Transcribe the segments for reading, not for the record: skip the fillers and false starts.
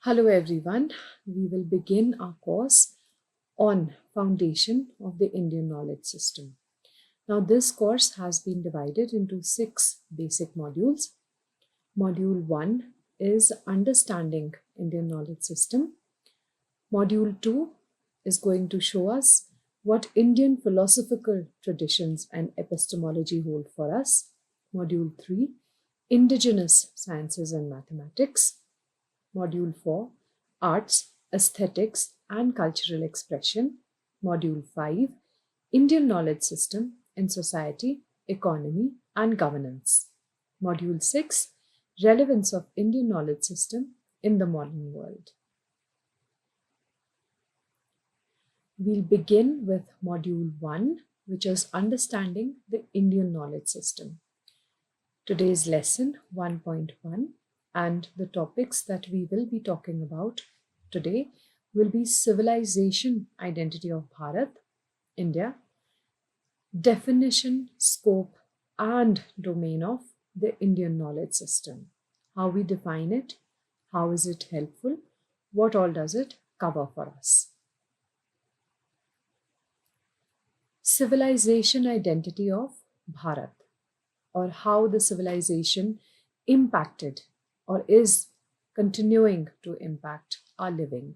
Hello everyone, we will begin our course on Foundation of the Indian Knowledge System. Now this course has been divided into 6 basic modules. Module 1 is Understanding Indian Knowledge System. Module 2 is going to show us what Indian philosophical traditions and epistemology hold for us. Module 3, Indigenous Sciences and Mathematics. Module 4, Arts, Aesthetics and Cultural Expression. Module 5, Indian Knowledge System in Society, Economy and Governance. Module 6, Relevance of Indian Knowledge System in the Modern World. We'll begin with Module 1, which is Understanding the Indian Knowledge System. Today's lesson 1.1 and the topics that we will be talking about today will be civilization identity of Bharat, India, definition, scope and domain of the Indian knowledge system, how we define it, how is it helpful, what all does it cover for us. Civilization identity of Bharat, or how the civilization impacted or is continuing to impact our living.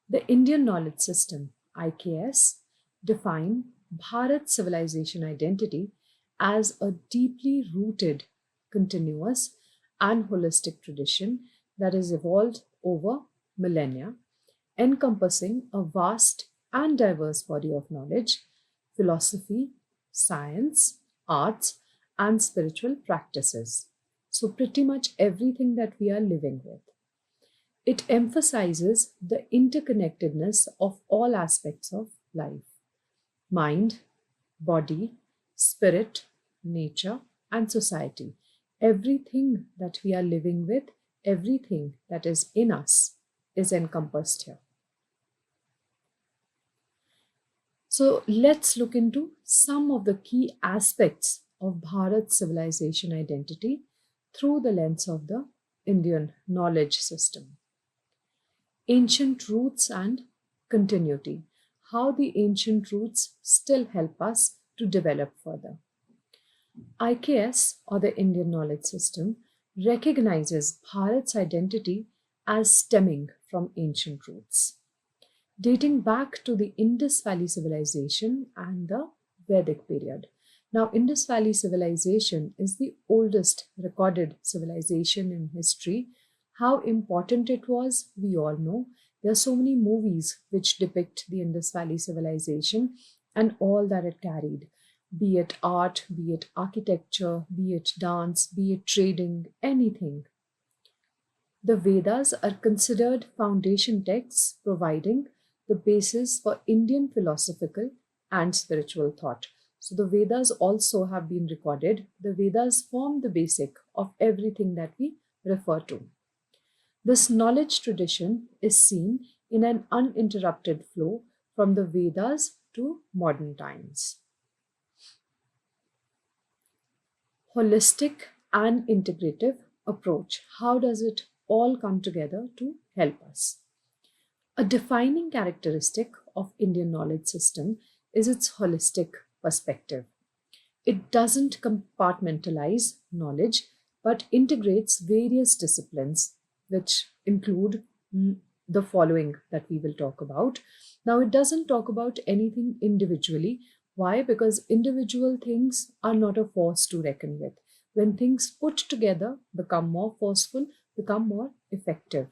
The Indian knowledge system, IKS, define Bharat's civilization identity as a deeply rooted, continuous and holistic tradition that has evolved over millennia, encompassing a vast and diverse body of knowledge, philosophy, science, arts and spiritual practices. So pretty much everything that we are living with. It emphasizes the interconnectedness of all aspects of life: mind, body, spirit, nature, and society. Everything that we are living with, everything that is in us is encompassed here. So let's look into some of the key aspects of Bharat's civilization identity through the lens of the Indian knowledge system. Ancient roots and continuity. How the ancient roots still help us to develop further. IKS, or the Indian knowledge system, recognizes Bharat's identity as stemming from ancient roots, dating back to the Indus Valley civilization and the Vedic period. Now, Indus Valley civilization is the oldest recorded civilization in history. How important it was, we all know. There are so many movies which depict the Indus Valley civilization and all that it carried, be it art, be it architecture, be it dance, be it trading, anything. The Vedas are considered foundation texts providing the basis for Indian philosophical and spiritual thought. So the Vedas also have been recorded. The Vedas form the basic of everything that we refer to. This knowledge tradition is seen in an uninterrupted flow from the Vedas to modern times. Holistic and integrative approach. How does it all come together to help us? A defining characteristic of Indian knowledge system is its holistic perspective. It doesn't compartmentalize knowledge, but integrates various disciplines, which include the following that we will talk about. Now, it doesn't talk about anything individually. Why? Because individual things are not a force to reckon with. When things put together become more forceful, become more effective.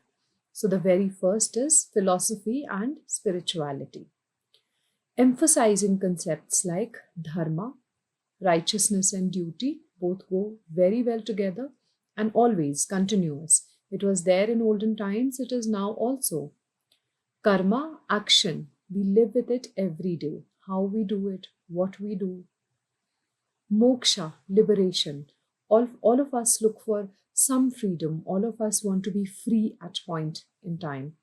So the very first is philosophy and spirituality, emphasizing concepts like dharma, righteousness and duty. Both go very well together and always continuous. It was there in olden times, it is now also. Karma, action, we live with it every day. How we do it, what we do. Moksha, liberation. All of us look for some freedom. All of us want to be free at point in time.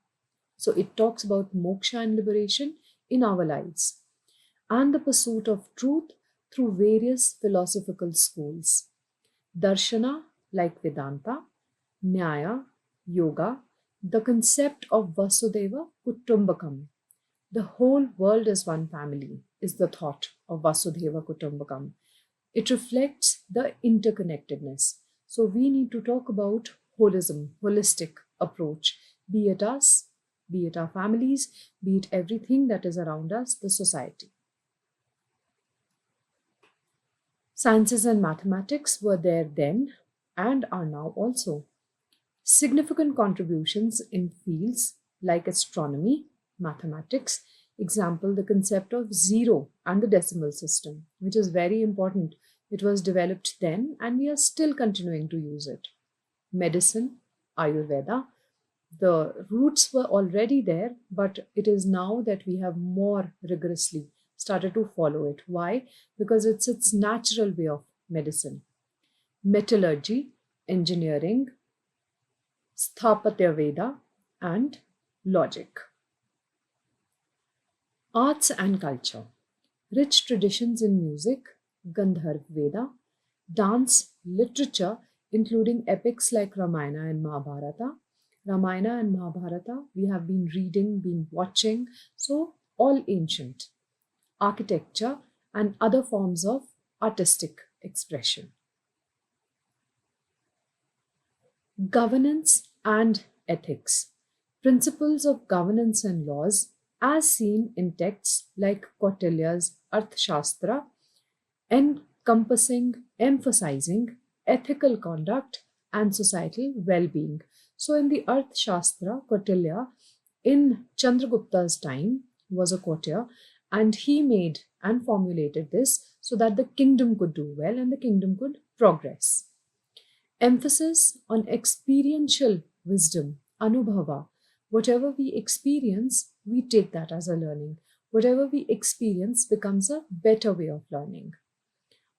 So it talks about moksha and liberation in our lives, and the pursuit of truth through various philosophical schools. Darshana, like Vedanta, Nyaya, Yoga, the concept of Vasudeva Kutumbakam, the whole world is one family, is the thought of Vasudeva Kutumbakam. It reflects the interconnectedness. So we need to talk about holism, holistic approach, be it us, be it our families, be it everything that is around us, the society. Sciences and mathematics were there then and are now also. Significant contributions in fields like astronomy, mathematics, example, the concept of zero and the decimal system, which is very important. It was developed then and we are still continuing to use it. Medicine, Ayurveda, the roots were already there, but it is now that we have more rigorously started to follow it. Why? Because it's its natural way of medicine. Metallurgy, engineering, Sthapatya Veda, and logic. Arts and culture. Rich traditions in music, Gandharv Veda, dance, literature, including epics like Ramayana and Mahabharata. Ramayana and Mahabharata, we have been reading, been watching, so all ancient. Architecture and other forms of artistic expression. Governance and ethics. Principles of governance and laws as seen in texts like Kautilya's Arthashastra, emphasizing ethical conduct and societal well-being. So in the Arthashastra, Kautilya in Chandragupta's time was a courtier, and he made and formulated this so that the kingdom could do well and the kingdom could progress. Emphasis on experiential wisdom, anubhava. Whatever we experience, we take that as a learning. Whatever we experience becomes a better way of learning.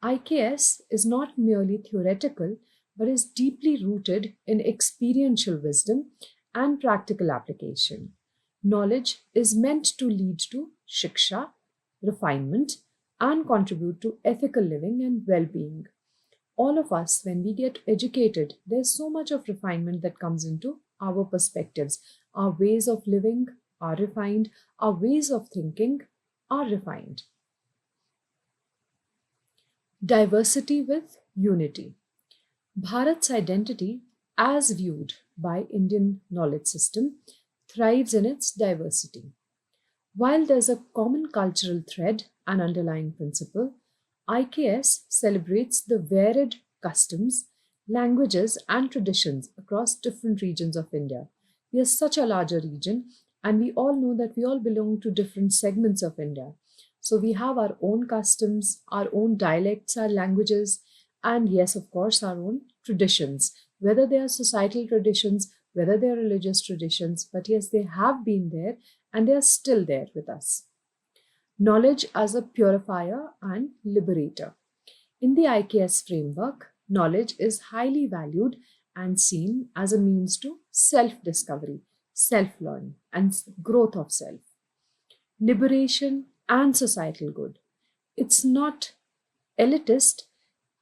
IKS is not merely theoretical, but is deeply rooted in experiential wisdom and practical application. Knowledge is meant to lead to shiksha, refinement, and contribute to ethical living and well-being. All of us, when we get educated, there's so much of refinement that comes into our perspectives. Our ways of living are refined, our ways of thinking are refined. Diversity with unity. Bharat's identity, as viewed by Indian knowledge system, thrives in its diversity. While there's a common cultural thread and underlying principle, IKS celebrates the varied customs, languages, and traditions across different regions of India. We are such a larger region, and we all know that we all belong to different segments of India. So we have our own customs, our own dialects, our languages, and yes, of course, our own traditions, whether they are societal traditions, whether they are religious traditions, but yes, they have been there and they are still there with us. Knowledge as a purifier and liberator. In the IKS framework, knowledge is highly valued and seen as a means to self-discovery, self-learn, and growth of self. Liberation and societal good. It's not elitist,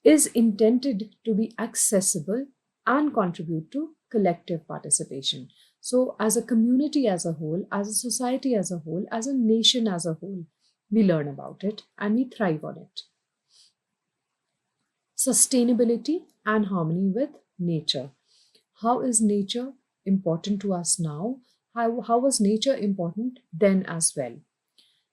is intended to be accessible and contribute to collective participation. So as a community as a whole, as a society as a whole, as a nation as a whole, we learn about it and we thrive on it. Sustainability and harmony with nature. How is nature important to us now? How was nature important then as well?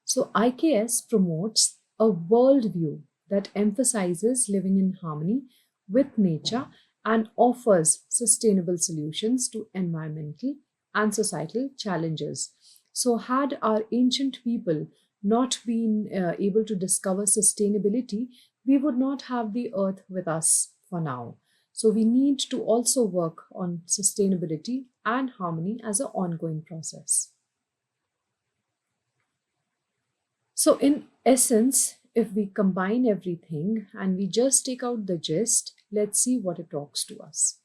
So IKS promotes a worldview that emphasizes living in harmony with nature and offers sustainable solutions to environmental and societal challenges. So had our ancient people not been able to discover sustainability, we would not have the earth with us for now. So we need to also work on sustainability and harmony as an ongoing process. So in essence, if we combine everything and we just take out the gist, let's see what it talks to us.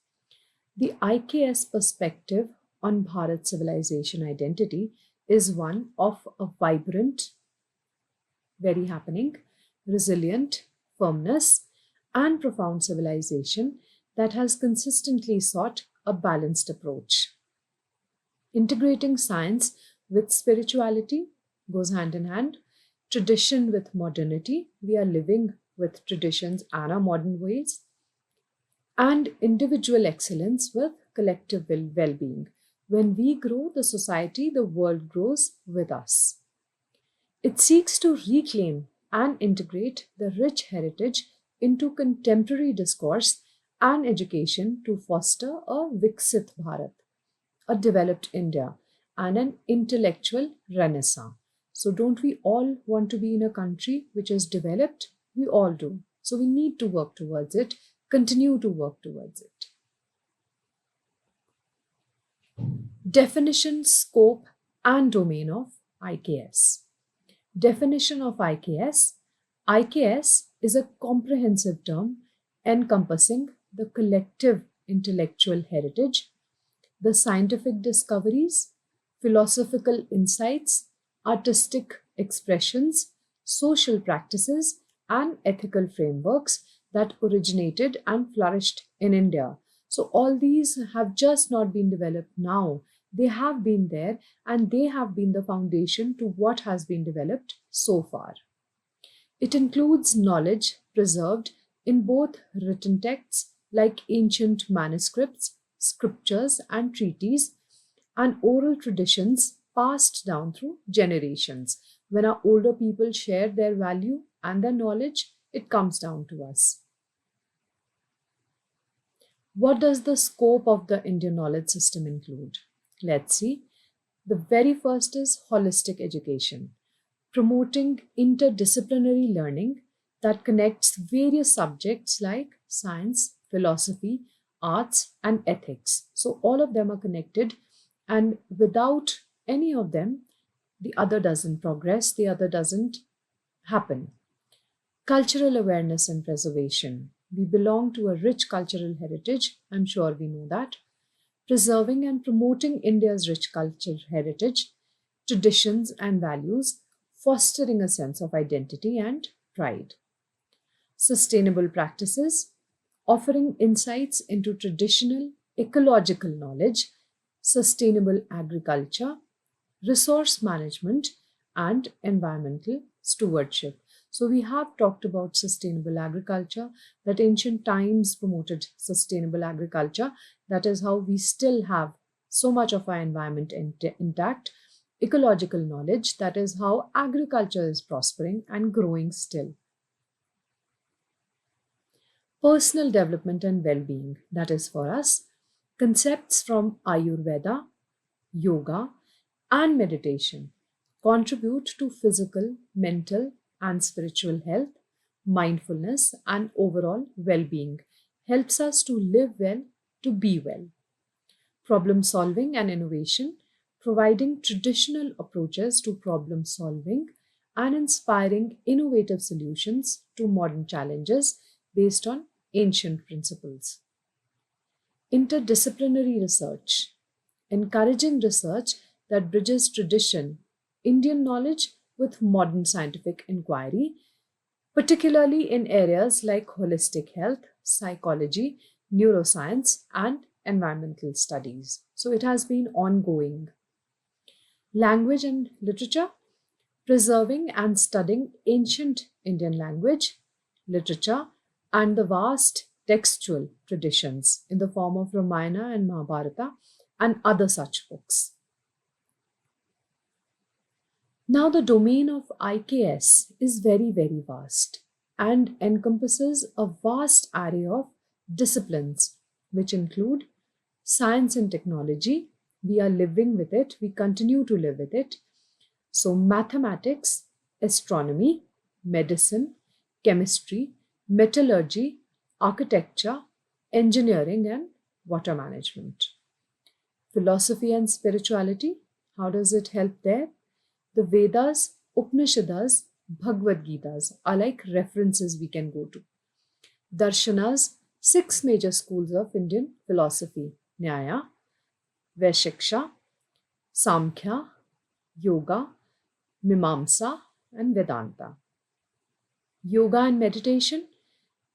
The IKS perspective on Bharat civilization identity is one of a vibrant, very happening, resilient, firmness, and profound civilization that has consistently sought a balanced approach. Integrating science with spirituality goes hand in hand. Tradition with modernity. We are living with traditions and our modern ways. And individual excellence with collective well being. When we grow, the society, the world grows with us. It seeks to reclaim and integrate the rich heritage into contemporary discourse and education to foster a Viksit Bharat, a developed India, and an intellectual renaissance. So, don't we all want to be in a country which is developed? We all do. So, we need to work towards it, continue to work towards it. Definition, scope, and domain of IKS. Definition of IKS. IKS is a comprehensive term encompassing the collective intellectual heritage, the scientific discoveries, philosophical insights, artistic expressions, social practices, and ethical frameworks that originated and flourished in India. So, all these have just not been developed now. They have been there and they have been the foundation to what has been developed so far. It includes knowledge preserved in both written texts like ancient manuscripts, scriptures, and treaties, and oral traditions passed down through generations. When our older people share their value and their knowledge, it comes down to us. What does the scope of the Indian knowledge system include? Let's see. The very first is holistic education, promoting interdisciplinary learning that connects various subjects like science, philosophy, arts, and ethics. So, all of them are connected, and without any of them, the other doesn't progress, the other doesn't happen. Cultural awareness and preservation. We belong to a rich cultural heritage, I'm sure we know that. Preserving and promoting India's rich cultural heritage, traditions, and values, fostering a sense of identity and pride. Sustainable practices, offering insights into traditional ecological knowledge, sustainable agriculture, resource management, and environmental stewardship. So, we have talked about sustainable agriculture, that ancient times promoted sustainable agriculture. That is how we still have so much of our environment intact. Ecological knowledge, that is how agriculture is prospering and growing still. Personal development and well being, that is for us. Concepts from Ayurveda, yoga, and meditation contribute to physical, mental, and spiritual health, mindfulness, and overall well being. Helps us to live well, to be well. Problem solving and innovation, providing traditional approaches to problem solving and inspiring innovative solutions to modern challenges based on ancient principles. Interdisciplinary research, encouraging research that bridges tradition, Indian knowledge with modern scientific inquiry, particularly in areas like holistic health, psychology, neuroscience, and environmental studies. So it has been ongoing. Language and literature, preserving and studying ancient Indian language, literature, and the vast textual traditions in the form of Ramayana and Mahabharata and other such books. Now, the domain of IKS is very, very vast and encompasses a vast array of disciplines, which include science and technology. We are living with it, we continue to live with it. So, mathematics, astronomy, medicine, chemistry, metallurgy, architecture, engineering, and water management. Philosophy and spirituality, how does it help there? The Vedas, Upanishads, Bhagavad Gitas are like references we can go to. Darshanas, 6 major schools of Indian philosophy: Nyaya, Vaishiksha, Samkhya, Yoga, Mimamsa, and Vedanta. Yoga and meditation,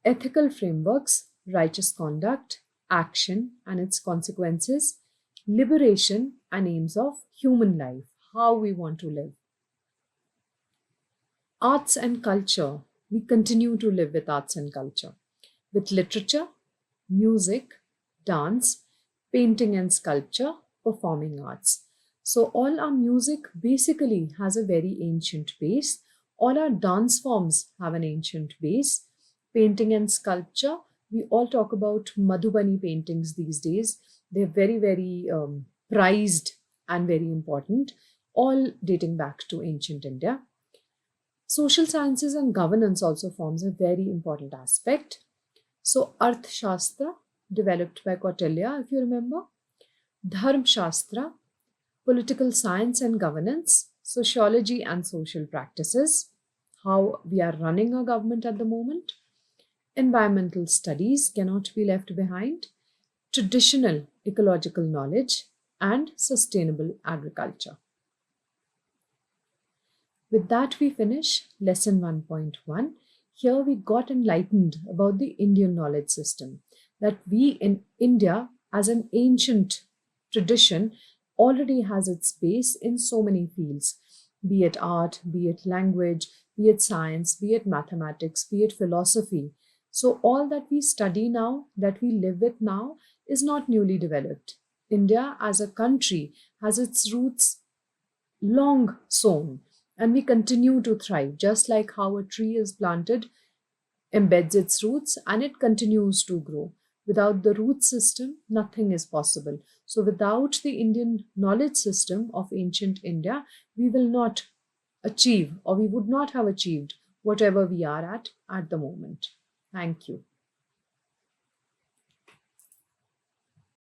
ethical frameworks, righteous conduct, action and its consequences, liberation and aims of human life, how we want to live. Arts and culture, we continue to live with arts and culture, with literature, music, dance, painting and sculpture, performing arts. So, all our music basically has a very ancient base. All our dance forms have an ancient base. Painting and sculpture, we all talk about Madhubani paintings these days. They're very, very prized and very important, all dating back to ancient India. Social sciences and governance also forms a very important aspect. So, Arthashastra, developed by Kautilya, if you remember, Dharm Shastra, political science and governance, sociology and social practices, how we are running our government at the moment, environmental studies cannot be left behind, traditional ecological knowledge, and sustainable agriculture. With that, we finish lesson 1.1. Here we got enlightened about the Indian knowledge system, that we in India, as an ancient tradition, already has its base in so many fields, be it art, be it language, be it science, be it mathematics, be it philosophy. So all that we study now, that we live with now, is not newly developed. India as a country has its roots long sown, and we continue to thrive, just like how a tree is planted, embeds its roots, and it continues to grow. Without the root system, nothing is possible. So, without the Indian knowledge system of ancient India, we will not achieve, or we would not have achieved, whatever we are at the moment. Thank you.